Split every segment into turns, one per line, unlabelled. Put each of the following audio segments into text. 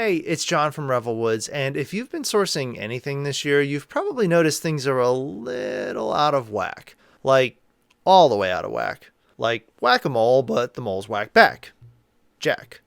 Hey, it's John from Revel Woods, and if you've been sourcing anything this year, you've probably noticed things are a little out of whack. Like, all the way out of whack. Like whack-a-mole, but the mole's whack back. Jack.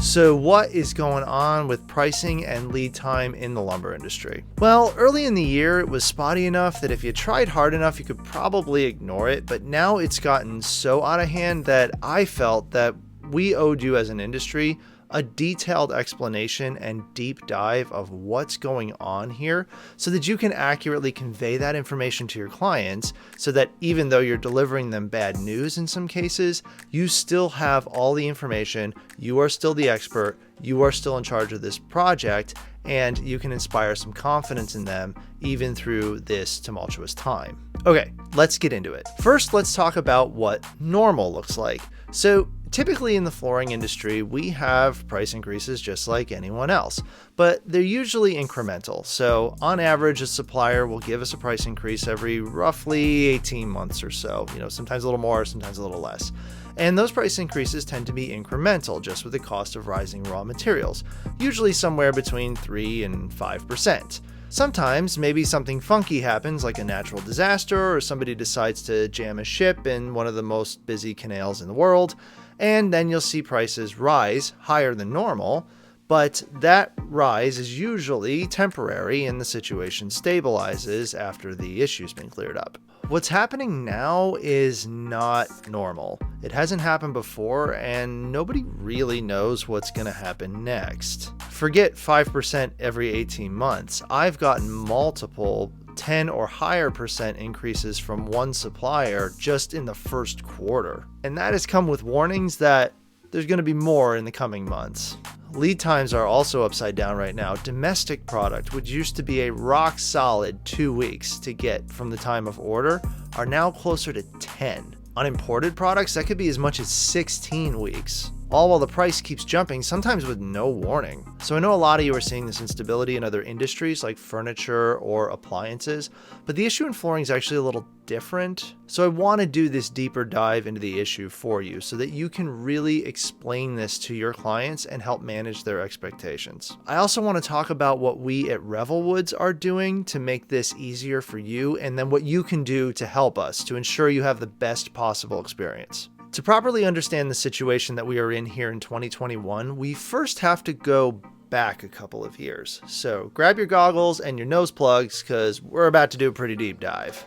So what is going on with pricing and lead time in the lumber industry? Well, early in the year, it was spotty enough that if you tried hard enough, you could probably ignore it. But now it's gotten so out of hand that I felt that we owed you as an industry a detailed explanation and deep dive of what's going on here so that you can accurately convey that information to your clients so that even though you're delivering them bad news in some cases, you still have all the information, you are still the expert, you are still in charge of this project, and you can inspire some confidence in them even through this tumultuous time. Okay, let's get into it. First, let's talk about what normal looks like. So typically in the flooring industry, we have price increases just like anyone else, but they're usually incremental. So on average, a supplier will give us a price increase every roughly 18 months or so, sometimes a little more, sometimes a little less. And those price increases tend to be incremental, just with the cost of rising raw materials, usually somewhere between 3 and 5%. Sometimes maybe something funky happens, like a natural disaster, or somebody decides to jam a ship in one of the most busy canals in the world, and then you'll see prices rise higher than normal, but that rise is usually temporary and the situation stabilizes after the issue's been cleared up. What's happening now is not normal. It hasn't happened before, and nobody really knows what's going to happen next. Forget 5% every 18 months. I've gotten multiple 10 or higher percent increases from one supplier just in the first quarter. And that has come with warnings that there's going to be more in the coming months. Lead times are also upside down right now. Domestic product, which used to be a rock solid 2 weeks to get from the time of order, are now closer to 10. On imported products, that could be as much as 16 weeks. All while the price keeps jumping, sometimes with no warning. So I know a lot of you are seeing this instability in other industries like furniture or appliances, but the issue in flooring is actually a little different. So I want to do this deeper dive into the issue for you so that you can really explain this to your clients and help manage their expectations. I also want to talk about what we at Revel Woods are doing to make this easier for you, and then what you can do to help us to ensure you have the best possible experience. To properly understand the situation that we are in here in 2021, we first have to go back a couple of years. So grab your goggles and your nose plugs because we're about to do a pretty deep dive.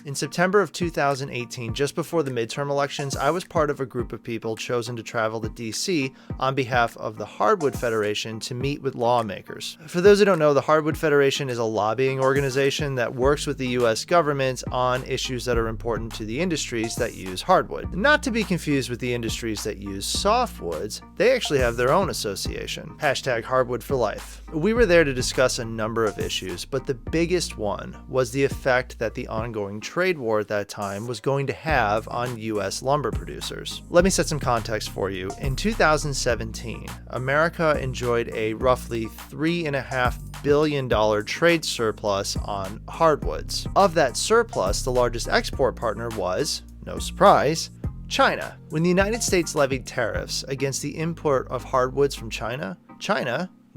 In September of 2018, just before the midterm elections, I was part of a group of people chosen to travel to DC on behalf of the Hardwood Federation to meet with lawmakers. For those who don't know, the Hardwood Federation is a lobbying organization that works with the US government on issues that are important to the industries that use hardwood. Not to be confused with the industries that use softwoods, they actually have their own association. #Hardwood for Life. We were there to discuss a number of issues, but the biggest one was the effect that the ongoing trade war at that time was going to have on US lumber producers. Let me set some context for you. In 2017, America enjoyed a roughly $3.5 billion trade surplus on hardwoods. Of that surplus, the largest export partner was, no surprise, China. When the United States levied tariffs against the import of hardwoods from China,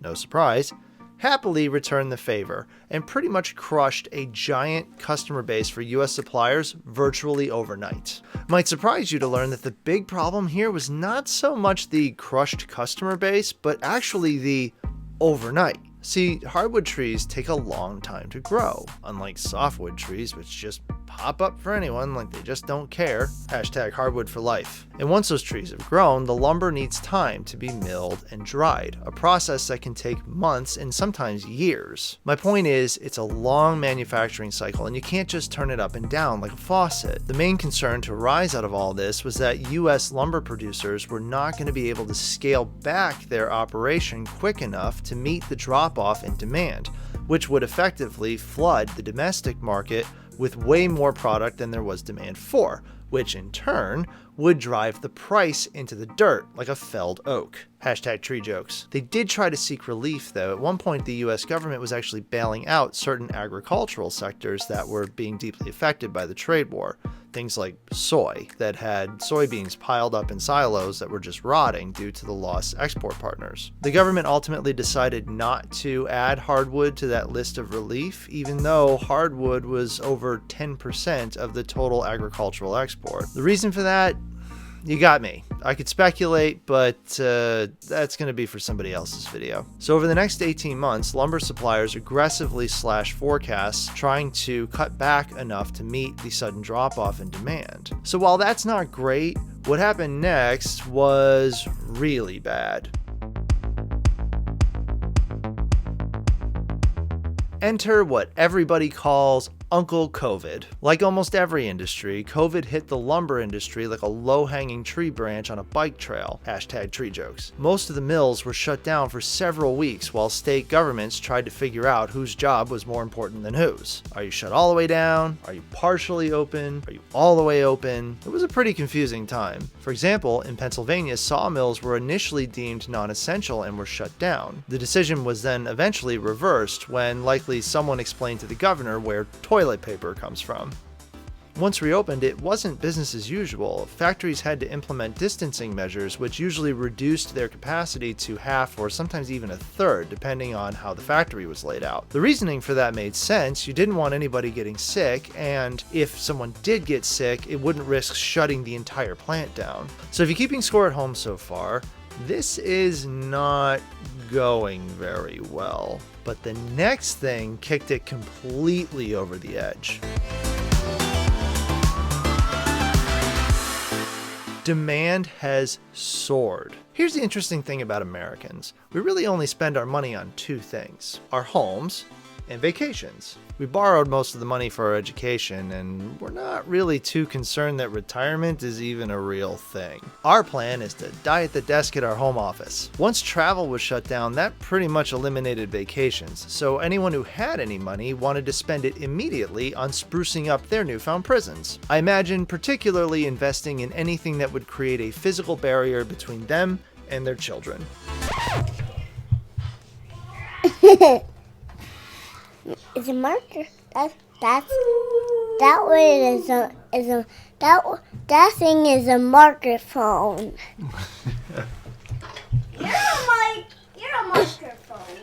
no surprise, happily returned the favor and pretty much crushed a giant customer base for US suppliers virtually overnight. Might surprise you to learn that the big problem here was not so much the crushed customer base, but actually the overnight. See, hardwood trees take a long time to grow, unlike softwood trees, which just pop up for anyone like they just don't care. #Hardwood for Life. And once those trees have grown, the lumber needs time to be milled and dried, a process that can take months and sometimes years. My point is, it's a long manufacturing cycle and you can't just turn it up and down like a faucet. The main concern to arise out of all this was that US lumber producers were not going to be able to scale back their operation quick enough to meet the drop-off in demand, which would effectively flood the domestic market with way more product than there was demand for, which in turn would drive the price into the dirt like a felled oak. Hashtag tree jokes. They did try to seek relief, though. At one point, the US government was actually bailing out certain agricultural sectors that were being deeply affected by the trade war. Things like soy, that had soybeans piled up in silos that were just rotting due to the lost export partners. The government ultimately decided not to add hardwood to that list of relief, even though hardwood was over 10% of the total agricultural export. The reason for that? You got me. I could speculate, but that's going to be for somebody else's video. So over the next 18 months, lumber suppliers aggressively slashed forecasts, trying to cut back enough to meet the sudden drop-off in demand. So while that's not great, what happened next was really bad. Enter what everybody calls Uncle COVID. Like almost every industry, COVID hit the lumber industry like a low-hanging tree branch on a bike trail. Hashtag tree jokes. Most of the mills were shut down for several weeks while state governments tried to figure out whose job was more important than whose. Are you shut all the way down? Are you partially open? Are you all the way open? It was a pretty confusing time. For example, in Pennsylvania, sawmills were initially deemed non-essential and were shut down. The decision was then eventually reversed when likely someone explained to the governor where toilet paper comes from. Once reopened, it wasn't business as usual. Factories had to implement distancing measures, which usually reduced their capacity to half or sometimes even a third, depending on how the factory was laid out. The reasoning for that made sense. You didn't want anybody getting sick, and if someone did get sick, it wouldn't risk shutting the entire plant down. So if you're keeping score at home so far, this is not going very well. But the next thing kicked it completely over the edge. Demand has soared. Here's the interesting thing about Americans. We really only spend our money on two things: our homes and vacations. We borrowed most of the money for our education, and we're not really too concerned that retirement is even a real thing. Our plan is to die at the desk at our home office. Once travel was shut down, that pretty much eliminated vacations, so anyone who had any money wanted to spend it immediately on sprucing up their newfound prisons. I imagine particularly investing in anything that would create a physical barrier between them and their children.
It's a marker. That thing is a microphone. You're a microphone.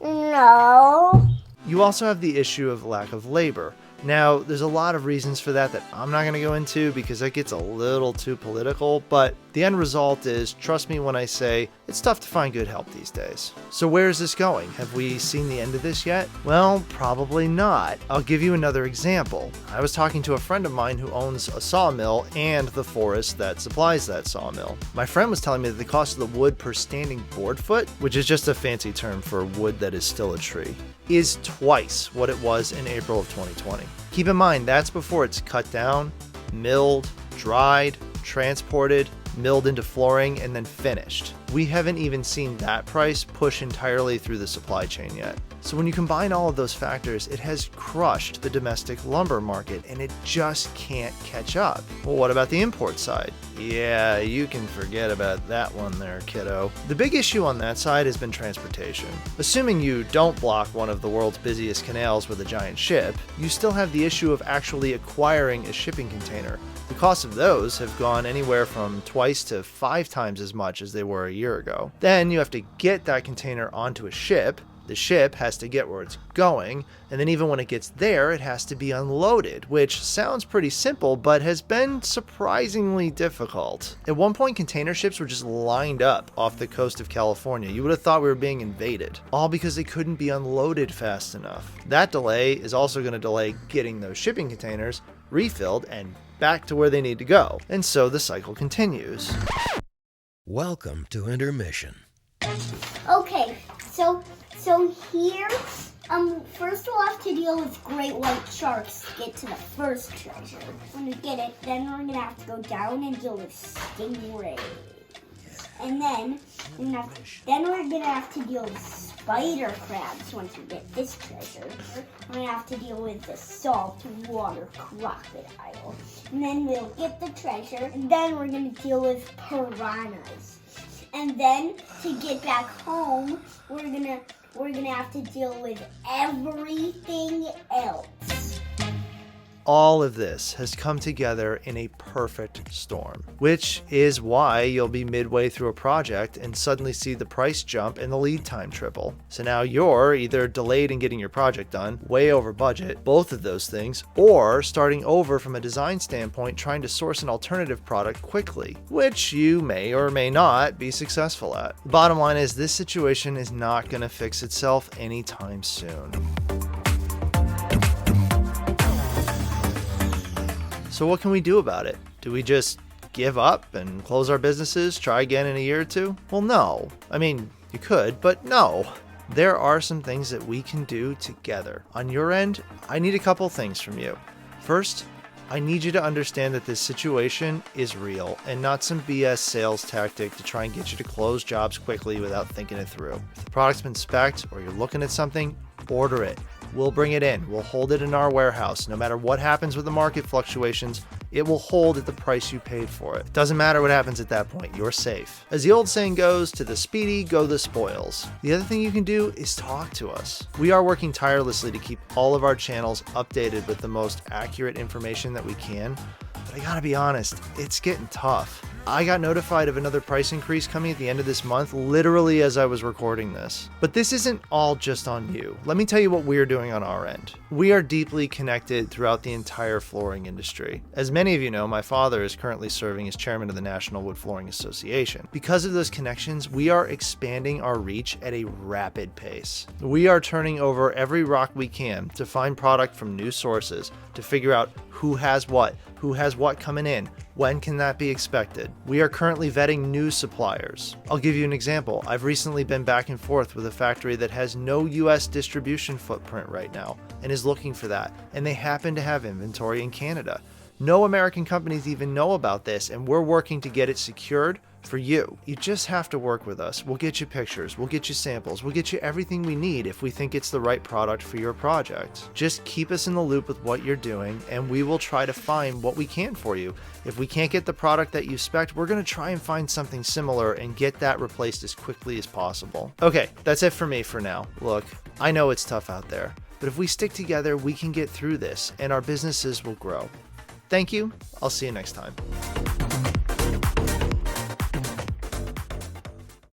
No.
You also have the issue of lack of labor. Now, there's a lot of reasons for that I'm not going to go into because that gets a little too political, but the end result is, trust me when I say, it's tough to find good help these days. So where is this going? Have we seen the end of this yet? Well, probably not. I'll give you another example. I was talking to a friend of mine who owns a sawmill and the forest that supplies that sawmill. My friend was telling me that the cost of the wood per standing board foot, which is just a fancy term for wood that is still a tree, is twice what it was in April of 2020. Keep in mind, that's before it's cut down, milled, dried, transported, milled into flooring, and then finished. We haven't even seen that price push entirely through the supply chain yet. So when you combine all of those factors, it has crushed the domestic lumber market, and it just can't catch up. Well, what about the import side? Yeah, you can forget about that one there, kiddo. The big issue on that side has been transportation. Assuming you don't block one of the world's busiest canals with a giant ship, you still have the issue of actually acquiring a shipping container. The costs of those have gone anywhere from twice to 5 times as much as they were a year ago. Then you have to get that container onto a ship. The ship has to get where it's going, and then even when it gets there, it has to be unloaded, which sounds pretty simple, but has been surprisingly difficult. At one point, container ships were just lined up off the coast of California. You would have thought we were being invaded, all because they couldn't be unloaded fast enough. That delay is also going to delay getting those shipping containers refilled and back to where they need to go. And so the cycle continues.
Welcome to intermission.
Okay, so here, first we'll have to deal with great white sharks to get to the first treasure. When we get it, then we're gonna have to go down and deal with stingrays. And then we're gonna have to deal with spider crabs once we get this treasure. We're gonna have to deal with the saltwater crocodile. And then we'll get the treasure, and then we're gonna deal with piranhas. And then to get back home, we're gonna have to deal with everything else.
All of this has come together in a perfect storm, which is why you'll be midway through a project and suddenly see the price jump and the lead time triple. So now you're either delayed in getting your project done, way over budget, both of those things, or starting over from a design standpoint trying to source an alternative product quickly, which you may or may not be successful at. The bottom line is this situation is not going to fix itself anytime soon. So what can we do about it? Do we just give up and close our businesses, try again in a year or two? Well, no. I mean, you could, but no. There are some things that we can do together. On your end, I need a couple things from you. First, I need you to understand that this situation is real and not some BS sales tactic to try and get you to close jobs quickly without thinking it through. If the product's been spec'd or you're looking at something, order it. We'll bring it in. We'll hold it in our warehouse. No matter what happens with the market fluctuations, it will hold at the price you paid for it. Doesn't matter what happens at that point, you're safe. As the old saying goes, to the speedy go the spoils. The other thing you can do is talk to us. We are working tirelessly to keep all of our channels updated with the most accurate information that we can, but I gotta be honest, it's getting tough. I got notified of another price increase coming at the end of this month, literally as I was recording this. But this isn't all just on you. Let me tell you what we're doing on our end. We are deeply connected throughout the entire flooring industry. As many of you know, my father is currently serving as chairman of the National Wood Flooring Association. Because of those connections, we are expanding our reach at a rapid pace. We are turning over every rock we can to find product from new sources, to figure out who has what coming in, when can that be expected. We are currently vetting new suppliers. I'll give you an example. I've recently been back and forth with a factory that has no US distribution footprint right now and is looking for that, and they happen to have inventory in Canada. No American companies even know about this, and we're working to get it secured for you. You just have to work with us. We'll get you pictures, we'll get you samples, we'll get you everything we need if we think it's the right product for your project. Just keep us in the loop with what you're doing, and we will try to find what we can for you. If we can't get the product that you expect, we're going to try and find something similar and get that replaced as quickly as possible. Okay, that's it for me for now. Look, I know it's tough out there, but if we stick together, we can get through this and our businesses will grow. Thank you. I'll see you next time.